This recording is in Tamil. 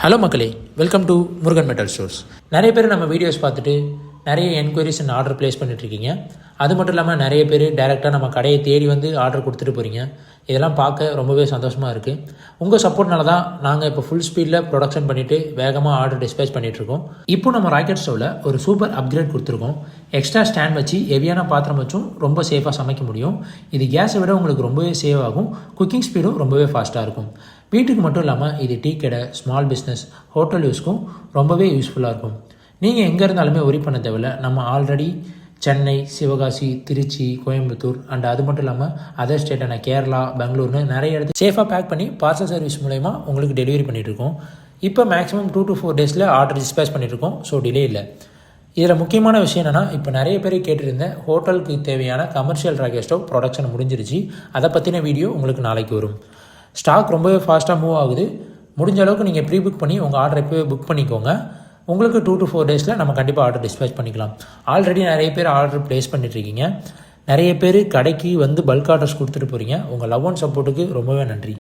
ஹலோ மக்களே, welcome to Murugan metal stores. நிறைய பேர் நம்ம வீடியோஸ் பார்த்துட்டு நிறைய என்கொயரிஸ் அண்ட் ஆர்டர் ப்ளேஸ் பண்ணிட்டுருக்கீங்க. அது மட்டும் இல்லாமல் நிறைய பேர் டைரெக்டாக நம்ம கடையை தேடி வந்து ஆர்டர் கொடுத்துட்டு போகிறீங்க. இதெல்லாம் பார்க்க ரொம்பவே சந்தோஷமாக இருக்குது. உங்கள் சப்போர்ட்னால தான் நாங்கள் இப்போ ஃபுல் ஸ்பீடில் ப்ரொடக்ஷன் பண்ணிவிட்டு வேகமாக ஆர்டர் டிஸ்பேச் பண்ணிகிட்ருக்கோம். இப்போ நம்ம ராக்கெட் ஸ்டவ்வில் ஒரு சூப்பர் அப்கிரேட் கொடுத்துருக்கோம். எக்ஸ்ட்ரா ஸ்டாண்ட் வச்சு ஹெவியான பாத்திரம் வச்சும் ரொம்ப சேஃபாக சமைக்க முடியும். இது கேஸை விட உங்களுக்கு ரொம்பவே சேவ் ஆகும். குக்கிங் ஸ்பீடும் ரொம்பவே ஃபாஸ்ட்டாக இருக்கும். வீட்டுக்கு மட்டும் இல்லாமல் இது டீ கடை, ஸ்மால் பிஸ்னஸ், ஹோட்டல் யூஸ்க்கும் ரொம்பவே யூஸ்ஃபுல்லாக இருக்கும். நீங்கள் எங்கே இருந்தாலுமே ஒரி பண்ண தேவையில்லை. நம்ம ஆல்ரெடி சென்னை, சிவகாசி, திருச்சி, கோயம்புத்தூர் அண்ட் அது மட்டும் இல்லாமல் அதர் ஸ்டேட்டான கேரளா, பெங்களூர்னு நிறைய இடத்துல சேஃபாக பேக் பண்ணி பார்சல் சர்வீஸ் மூலயமா உங்களுக்கு டெலிவரி பண்ணிகிட்ருக்கோம். இப்போ maximum 2 to 4 days order dispatch பண்ணிகிட்ருக்கோம். ஸோ டிலே இல்லை. இதில் முக்கியமான விஷயம் என்னென்னா, இப்போ நிறைய பேர் கேட்டிருந்தேன் ஹோட்டலுக்கு தேவையான கமர்ஷியல் ராக்கெட் ஸ்டவ் ப்ரொடக்ஷன் முடிஞ்சிருச்சு. அதை பற்றின வீடியோ உங்களுக்கு நாளைக்கு வரும். ஸ்டாக் ரொம்பவே ஃபாஸ்ட்டாக மூவ் ஆகுது. முடிஞ்ச அளவுக்கு நீங்கள் ப்ரீ புக் பண்ணி உங்கள் ஆர்டர் எப்போவே புக் பண்ணிக்கோங்க. உங்களுக்கு 2 to 4 days நம்ம கண்டிப்பாக ஆர்டர் டிஸ்பேச் பண்ணிக்கலாம். ஆல்ரெடி நிறைய பேர் ஆர்டர் ப்ளேஸ் பண்ணிட்டுருக்கீங்க. நிறைய பேர் கடைக்கு வந்து பல்க் ஆர்டர்ஸ் கொடுத்துட்டு போகிறீங்க. உங்கள் லவ் அண்ட் சப்போர்ட்டுக்கு ரொம்பவே நன்றி.